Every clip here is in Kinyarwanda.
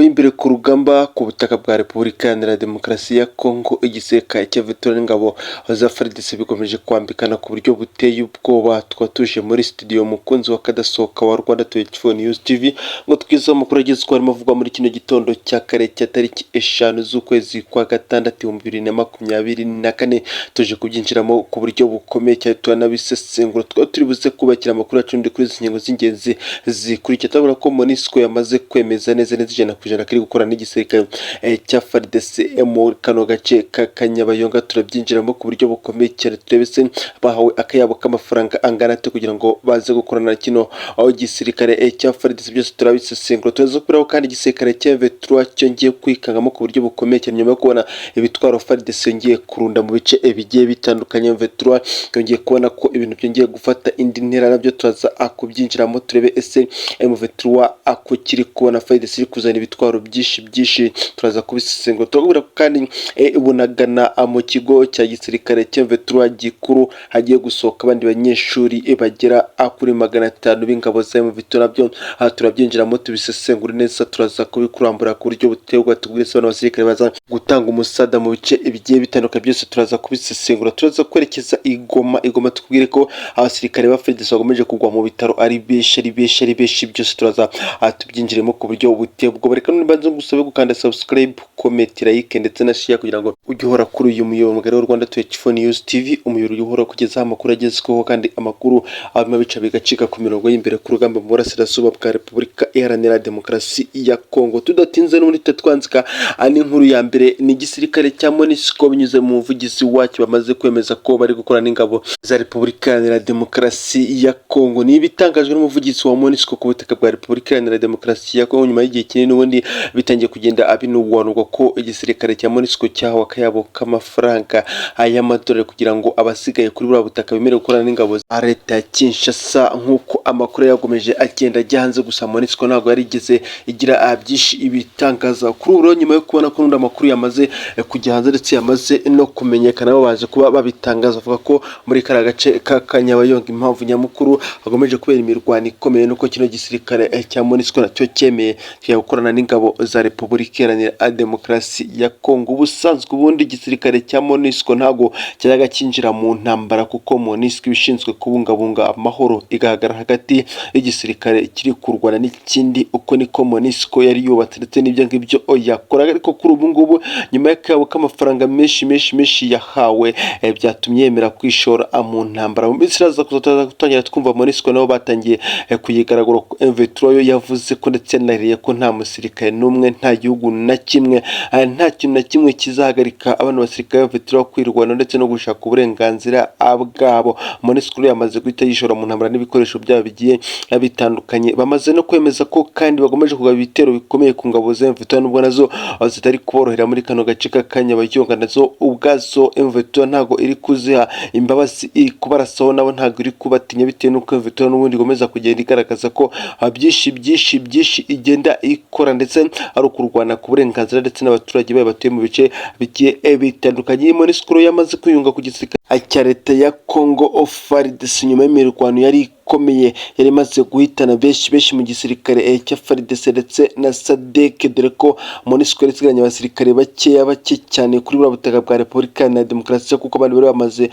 y'imbere ku rugamba ku butaka bwa Repubulika Iharanira Demokarasi ya Kongo, igisirikare cya Vitória n'ingabo za FARDC bigomeje kwambikana ku buryo buteye ubwoba. Twatuje muri studio mukunzi wa kadasohoka wa Rwanda 24 News TV ngo twize amakuru agezweho arimo avugwa muri kino gitondo cya kare cya tariki 5 z'ukwezi kwa gatandatu 2024. Tuje kubyinjiramo ku buryo bukomeye cyane turanabisesengura. Twaba turi buze kubakira amakuru yacu ndi kuri izi ngingo z'ingenzi zikurikira. Turabona ko MONUSCO yamaze kwemeza neza ijana ku ijana kiri gukora n'igisirikare cya FARDC mu kano gace ka Kanyabayonga. Turabyinjiramo ku buryo bukomeye cyane turebe se bahawe akayabo k'amafaranga angana ate kugira ngo baze gukorana kino aho igisirikare cya FARDC. Byose turabisesengura. Turaza kubiraho kandi igisirikare cya M23 cyongeye kwikangamo ku buryo bukomeye cyane nyuma yo kubona ibitwaro FARDC yongeye kurunda mu bice bigiye bitandukanye. M23 yongeye kubona ko ibintu byongeye gufata indi ntera, nabyo turaza kubyinjiramo turebe ese M23 ako kiri kubona FARDC iri kuzana ibitwaro byinshi. Turaza kubisesengura. Turabura kandi Bunagana mu kigo cya gisirikare cya M23 gikuru hagiye gusohoka abandi banyeshuri bagera kuri 500 b'ingabo za M23. Nabyo turabyinjiramo tubisesengura neza. Turaza kubikurambura ku buryo butegwa tugure se abasirikare baza gutanga umusada mu bice bigiye bitandukanye. Byose turaza kubisesengura. Turaza kwerekeza Igoma tukubwire ko abasirikare ba FARDC bagomeje kugwa mu bitaro ari beshi. Byose turaza tubyinjiremo ku buryo butegwa. Reka nibanze ngusabe gukanda subscribe, comment, like ndetse na share kugira ngo ujye uhora kuri uyu muyoboro mugari wa Rwanda 24 News TV, umuyoboro uhora kugeza amakuru agezweho kandi amakuru abima bica bigacika ku mirongo y'imbere ku rugamba mu burasirazuba bwa Repubulika Iharanira Demokarasi ya Kongo. Tudatinze no muri tetwanzika ani nkuru ya mbere ni igisirikare cya MONUSCO binyuze mu muvugizi wacyo bamaze kwemeza ko bari gukora n'ingabo za Repubulika Iharanira Demokarasi ya Kongo. Ni ibitangajwe n'umuvugizi wa MONUSCO ku butaka bwa Repubulika Iharanira Demokarasi ya Kongo nyuma y'igihe kinini n'ubundi bitangiye kugenda abinuwanurwa ko igisirikare cya MONUSCO cyahawe akayabo k'amafaranga y'amadolari kugira ngo abasigaye kuri buriya butaka bemerewe gukorana n'ingabo za leta ya Kinshasa. Nk'uko amakuru yagomeje agenda ajya hanze, gusa MONUSCO ntabwo yarigeze igira byinshi ibitangaza kuri ubu. Nyuma yo kubona ko n'undi amakuru yamaze kujya hanze ndetse yamaze no kumenyekana, baje kuba babitangaza bavuga ko muri kara gace ka Kanyabayonga impamvu nyamukuru hagomeje kubera imirwano ikomeye nuko kino gisirikare cya MONUSCO nacyo cyemeye gukorana n'ingabo za Repubulika Iharanira Demokarasi ya Kongo. Ubusanzwe ubundi igisirikare cya MONUSCO ntabwo cyajyaga cyinjira mu ntambara kuko MONUSCO ibishinzwe kubungabunga amahoro igahagarara hagati y'igisirikare kiri kurwana n'ikindi. Uko niko MONUSCO yari yubatse ndetse n'ibyo ngibyo yakoraga. Ariko kuri ubu ngubu nyuma y'akayabo k'amafaranga menshi yahawe byatumye yemera kwishora mu ntambara. Mu minsi iraza gutangira twumva MONUSCO nabo batangiye kuyigaragura ko M23 yo yavuze ko ndetse yanariye ko nta musirikare n'umwe, nta gihugu na kimwe, nta kintu na kimwe kizahagarika abana basirikare b'Ivetro kwirwana ndetse no gushaka uburenganzira bwabo. MONUSCO yamaze guhita yishora mu ntambara n'ibikoresho byabo bigiye bitandukanye. Bamaze no kwemeza ko kandi bagomeje kugaba ibitero bikomeye ku ngabo za M23 nubwo nazo zitari kuborohera muri kano gace ka Kanyabayonga. Nazo ubwazo M23 ntago iri kuziha imbabazi, iri kubarasaho nabo ntago iri kubatinya bitewe n'uko M23 n'ubundi igomeza kugenda igaragaza ko byinshi igenda ikora ndetse ari ukurwana ku burenganzira ndetse n'abaturage bayo batuye mu bice bigiye bitandukanye. MONUSCO yamaze kwiyunga ku gisirikare cya leta ya Kongo FARDC nyuma y'imirwano yari ikomeye yari imaze guhitana benshi mu gisirikare cya FARDC ndetse na SADC, dore ko MONUSCO yasigaranye abasirikare bake cyane kuri buriya butaka bwa Repubulika Iharanira Demokarasi kuko abandi bari bamaze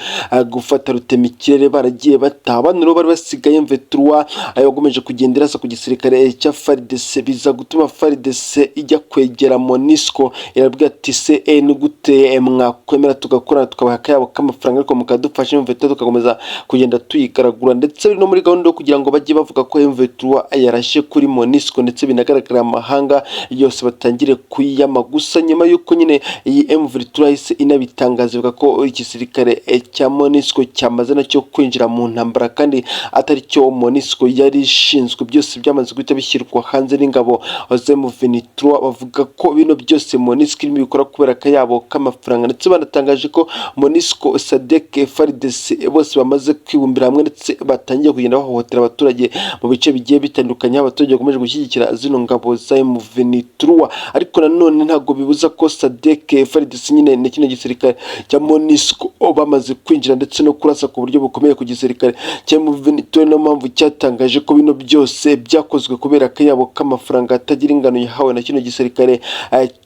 gufata rutemikirere baragiye bataha. Abandi rero bari basigaye M23 yagomeje kugenda irasa ku gisirikare cya FARDC, biza gutuma FARDC ijya kwegera MONUSCO irabwira ati se ni gute mwakwemera tugakorana tukabaha akayabo k'amafaranga ariko mukadufasha M23 tugakomeza kugenda tuyigaragura. Ndetse no muri gahunda yo kugira ngo bajye bavuga ko M23 yarashe kuri MONUSCO ndetse binagaragara amahanga yose batangire kuyama. Gusa nyuma yuko nyine iyi M23 yahise inabitangaza ivuga ko igisirikare cya MONUSCO cyamaze nacyo kwinjira mu ntambara kandi atari cyo MONUSCO yari ishinzwe, byose byamaze guhita bishyirwa hanze n'ingabo za M23. Bavuga ko bino byose MONUSCO irimo bikora kubera akayabo k'amafaranga ndetse banatangaje ko MONUSCO, SADC, FARDC bose bamaze kwibumbira hamwe ndetse batangiye kugenda kugenda bahohotera abaturage mu bice bigiye bitandukanye, abaturage bakomeje gushyigikira zino ngabo za M23, ariko nanone ntabwo bibuza ko SADC FARDC nyine ni kino gisirikare cya MONUSCO bamaze kwinjira ndetse no kurasa ku buryo bukomeye ku gisirikare cya M23. Niyo mpamvu cyatangaje ko bino byose byakozwe kubera akayabo k'amafaranga atagira ingano yahawe na kino gisirikare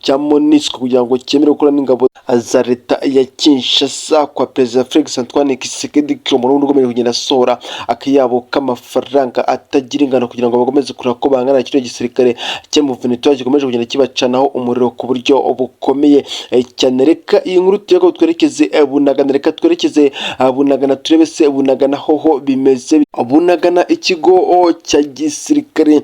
cya MONUSCO kugira ngo cyemere gukora n'ingabo za leta ya Kinshasa kwa Perezida Felix Antoine Tshisekedi Tshilombo ukomeje kugenda asohora akayabo k'amafaranga atagira ingano kugira ngo bakomeze kureba ko bangana kino gisirikare cya M23 gikomeje kugenda kibacanaho umuriro ku buryo bukomeye cyane. Reka iyi nkuru tuyego twerekeze Bunagana, reka twerekeze Bunagana turebe se Bunagana hoho bimeze. Bunagana ikigo cya gisirikare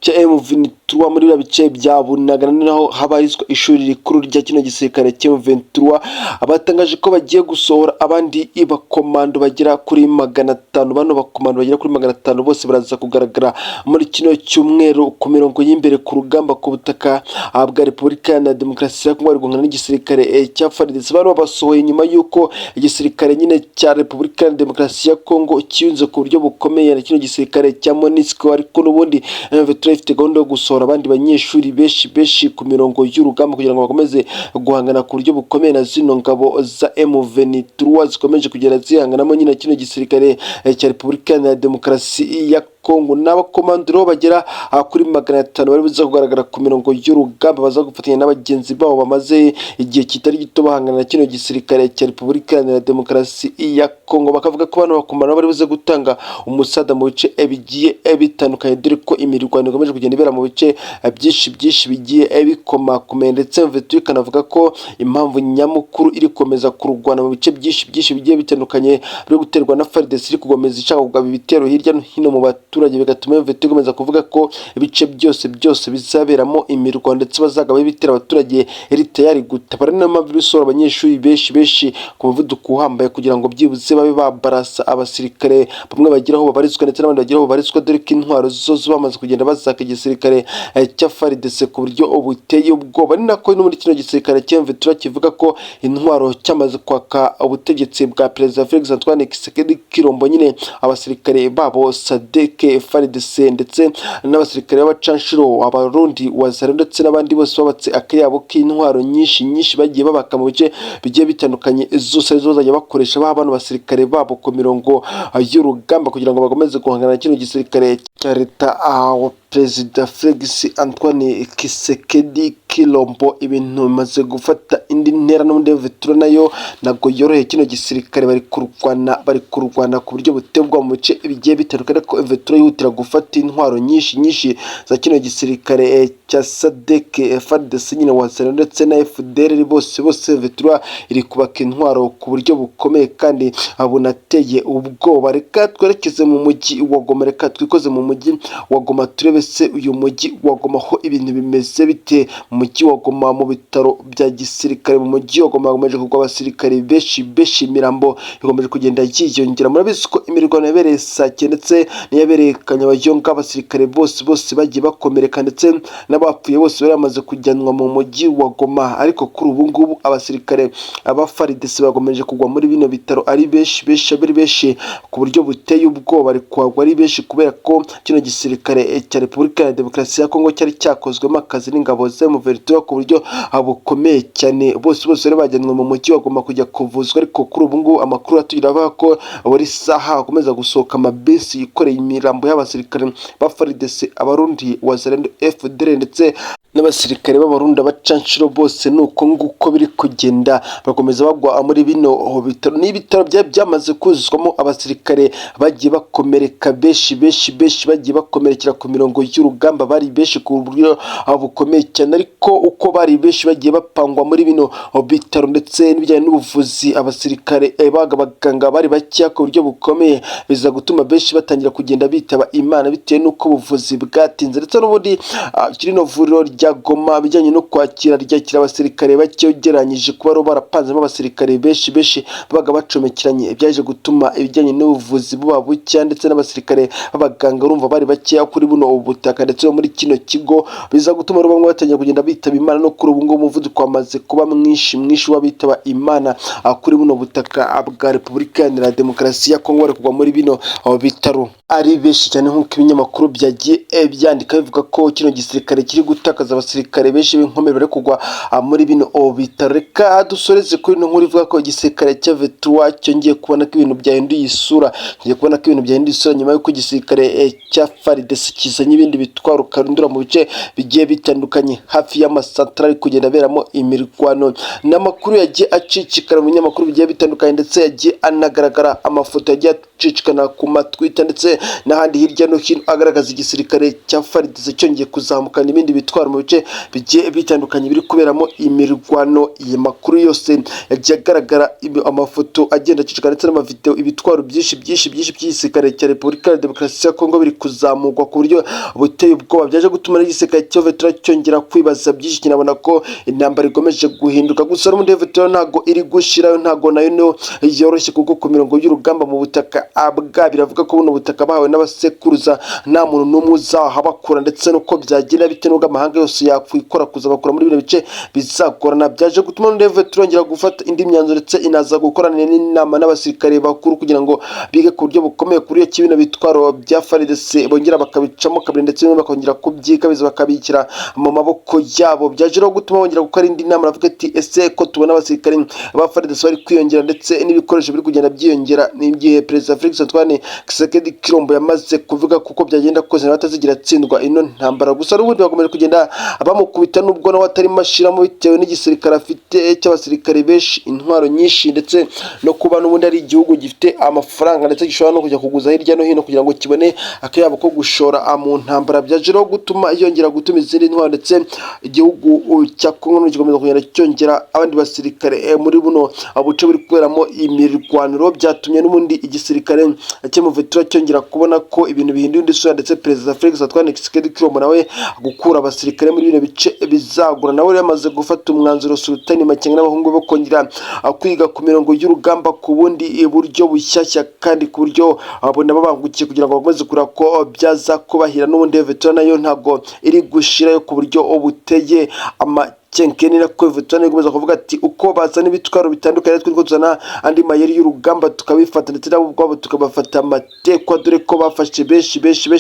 cya M23 muri bice bya Bunagana naho habarizwa ishuri rikuru rya kino gisirikare cya M23, abatangaje ko bagiye gusohora abandi bakomando bagera kuri 500. Bano bakomando bagera kuri 500 bose baraza kugaragara muri kino cyumweru ku mirongo y'imbere ku rugamba ku butaka bwa Repubulika ya Demokarasi ya Kongo, bari guhangana n'igisirikare cya FARDC. Bano basohoye nyuma y'uko igisirikare nyine cya Repubulika ya Demokarasi ya Kongo kiyunze ku buryo bukomeye na kino gisirikare cya MONUSCO, ariko n'ubundi M23 ifite gahunda yo gusohora abandi banyeshuri benshi ku mirongo y'urugamba kugira ngo bakomeze guhangana ku buryo bukomeye na zino ngabo za M23 zikomeje kugera zihanganamo nyine kino gisirikare cya Repubulika ya Demokarasi ya Kongo. N'abakomandiro bagera kuri 500 bari buza kugaragara ku mirongo y'urugamba baza gufatanya n'abagenzi babo bamaze igihe kitari gito bahangana na kino gisirikare cya Repubulika ya Demokarasi ya Kongo. Bakavuga ko bano bakomandiro bari buze gutanga umusada mu bice bigiye bitandukanye, dore ko imirwano ikomeje kugenda ibera mu bice byinshi bigiye bikomakomeye, ndetse M23 ikanavuga ko impamvu nyamukuru iri komeza kurwana mu bice byinshi bigiye bitandukanye byo guterwa na FARDC iri kugomeza ishaka kugaba ibitero hirya no hino mu baturage, bigatuma M23 ikomeza kuvuga ko ibice byose bizaberamo imirwano ndetse bazagaba ibitero abaturage iri tayari gutabara. Niyo mpamvu bisohora abanyeshuri benshi ku muvuduko uhambaye kugira ngo byibuze babe babarasa abasirikare bamwe bagiraho babarizwa ndetse n'abandi bagiraho babarizwa, dore ko intwaro zo bamaze kugenda bazaka igisirikare cya FARDC ku buryo buteye ubwoba. Ni nako no muri kino gisirikare cya M23 kivuga ko intwaro cyamaze kwaka ubutegetsi bwa Perezida Felix Antoine Tshisekedi Tshilombo, nyine abasirikare babo SADC FARDC ndetse n'abasirikare b'abacanshuro abarundi wazarendo ndetse n'abandi bose babatse akayabo k'intwaro nyinshi bagiye babaka mu bice bigiye bitandukanye, zose bazajya bakoresha bano basirikare babo ku mirongo y'urugamba kugira ngo bakomeze guhangana kino gisirikare cya leta Perezida Felix Antoine Tshisekedi Tshilombo. Ibintu bimaze gufata indi ntera n'ubundi M23 nayo ntabwo yoroheye kino gisirikare, bari kurwana ku buryo butebwa mu bice bigiye bitandukanye, ko M23 yihutira gufata intwaro nyinshi za kino gisirikare cya SADC FARDC nyine wazarendo ndetse na FDLR bose M23 iri kubaka intwaro ku buryo bukomeye kandi bunateye ubwoba. Reka twerekeze mu mujyi wa Goma, reka twikoze mu mujyi wa Goma turebe se uyu mujyi wa Goma ho ibintu bimeze bite. Mu mujyi wa Goma mu bitaro bya gisirikare mu mujyi wa Goma hakomeje kugwa abasirikare benshi, imirambo ikomeje kugenda yiyongera. Murabizi ko imirwano yabereye Sake ndetse niyabereye Kanyabayonga, abasirikare bose bagiye bakomereka ndetse n'abapfuye bose bari bamaze kujyanwa mu mujyi wa Goma, ariko kuri ubu ngubu abasirikare aba FARDC bakomeje kugwa muri bino bitaro ari benshi ku buryo buteye ubwoba, ari kwagwa ari benshi kubera ko kino gisirikare cya Repubulika ya Demokarasi ya Kongo cyari cyakozwemo akazi n'ingabo za M23 ku buryo bukomeye cyane. Bose bari bajyanwe mu mujyi wa Goma kujya kuvuzwa, ariko kuri ubu ngubu amakuru atugira avuga ko buri saha hakomeza gusohoka amabisi yikoreye imirambo y'abasirikare ba FARDC, abarundi wazarendo FDLR ndetse n'abasirikare b'abarundi abacanshuro bose nuko nguko biri kugenda bakomeza bagwa muri bino bitaro. N'ibitaro byamaze kuzuzwamo abasirikare bagiye bakomereka benshi bagiye bakomerekera ku mirongo y'urugamba, bari benshi ku buryo bukomeye cyane, ariko uko bari benshi bagiye bapangwa muri bino bitaro ndetse n'ibijyanye n'ubuvuzi abasirikare baganga bari bakeya ku buryo bukomeye, biza gutuma benshi batangira kugenda bitaba Imana bitewe n'uko ubuvuzi bwatinze. Ndetse n'ubundi kiri no vuriro rya Goma bijyanye no ryakira abasirikare bake ugereranyije kuba barapanzemo abasirikare benshi babaga bacomekeranye, byaje gutuma ibijyanye n'ubuvuzi buba buke ndetse n'abasirikare b'abaganga urumva bari bakeya kuri buno ubutaka ndetse no muri kino kigo, biza gutuma bamwe batangira kugenda bitaba Imana no kuri ubu ngubu umuvuduko wamaze kuba mwinshi w'abitaba Imana kuri buno butaka bwa Repubulika Iharanira Demokarasi ya Kongo bari kugwa muri bino bitaro ari benshi cyane, nk'uko ibinyamakuru byagiye byandika bivuga ko kino gisirikare kiri gutakaza abasirikare benshi b'inkomere bari kugwa muri bino bitaro. Reka dusoreze kuri ino nkuru ivuga ko igisirikare cya V3 cyongeye kubona ko ibintu byahinduye isura, nyuma y'uko igisirikare cya FARDC kizanye ibindi bitwaro karundura mu bice bigiye bitandukanye hafi y'amasantrali kugenda aberamo imirwano. N'amakuru yagiye acicikana mu binyamakuru bigiye bitandukanye ndetse yagiye anagaragara amafoto yagiye acicikana ku matwita ndetse n'ahandi hirya no hino agaragaza igisirikare cya FARDC cyongeye kuzamukana ibindi bitwaro mu bice bigiye bitandukanye biri kuberamo imirwano. Iyi makuru yose yagiye agaragara amafoto agenda acicikana ndetse n'amavideo, ibitwaro byinshi by'igisirikare cya Repubulika ya Demokarasi ya Kongo biri kuzamurwa ku buryo buteye ubwoba, byaje gutuma n'igisirikare cya V3 cyongera kwibaza byinshi, kinabona ko intambara igomeje guhinduka. Gusa n'ubundi V3 ntago iri gushirayo, ntago nayo yoroshye kuko ku mirongo y'urugamba mu butaka biravuga ko buno butaka bahawe n'abasekuruza nta muntu n'umwe uzahabakura, ndetse nuko byagenda bite n'ubwo amahanga yose yakwikora kuzabakura muri bino bice bizagorana. Byaje gutuma V3 yongera gufata indi myanzuro ndetse inaza gukorana n'inama n'abasirikare bakuru kugira ngo bige ku buryo bukomeye kuri bino bitwaro bya FARDC bongera bakabicamo kabiri ndetse bakongera kubyikabiza bakabikira mu maboko yabo. Byaje no gutuma bongera gukora indi nama bavuga ati ese ko tubona abasirikare ba FARDC bari kwiyongera ndetse n'ibikoresho biri kugenda byiyongera, n'igihe Perezida Felix Antoine Tshisekedi Tshilombo yamaze kuvuga kuko byagenda kose batazigira tsindwa ino ntambara. Gusa n'ubundi bakomeje kugenda bamukubita nubwo nawe atari mashiramo bitewe n'igisirikare afite cy'abasirikare benshi, intwaro nyinshi ndetse no kuba n'ubundi ari igihugu gifite amafaranga ndetse gishobora no kujya kuguza hirya no hino kugira ngo kibone akayabo ko gushora mu ntambara. Byaje no gutuma yongera gutuma izindi ntwaro ndetse igihugu cya Kongo gikomeza kugenda cyongera abandi basirikare muri buno buce buri kuberamo imirwaniro. Byatumye n'ubundi igisirikare cyo mu V3 cyongera kubona ko ibintu bihinduye isura, ndetse Perezida Felix Antoine Tshisekedi Tshilombo nawe gukura abasirikare muri bino bice bizagura, nawe yamaze gufata umwanzuro Sultani Makenga n'abahungu bo kongera kwiga ku mirongo y'urugamba ku bundi buryo bushyashya kandi ku buryo abona babangukiye kugira ngo bakomeze kureba ko byaza kubahira. N'ubundi V3 nayo ntago iri gushirayo ku buryo buteye Kenkeni na Kwevetane gukomeza kuvuga ati uko bazana ibitwaro bitandukanye twiko tuzana andi mayeri y'urugamba tukabifata ndetse nabo ubwabo tukabafata amatekwa, dore ko bafashe benshi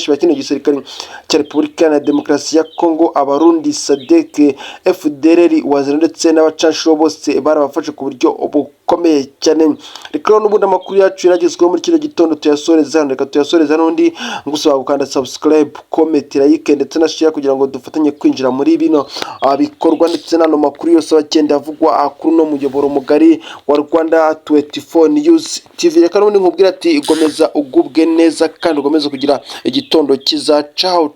bakino gisirikare cya Repubulika ya Demokarasi ya Kongo, Abarundi, SADC, FDLR, wazana ndetse n'abacashuro bose barabafashe ku buryo bukomeye cyane. Reka n'ubundi amakuru yacu yaragezweho muri kino gitondo tuyasoreza hano, reka tuyasoreza n'undi ngusaba gukanda subscribe, comment, like ndetse na share kugira ngo dufatanye kwinjira muri bino bikorwa ndetse n'ano makuru yose agenda avugwa kuri no muyoboro mugari wa Rwanda 24 News TV. Reka n'ubundi nkubwira ati igomeza ugubwe neza kandi ugomeza kugira igitondo kiza. Ciao.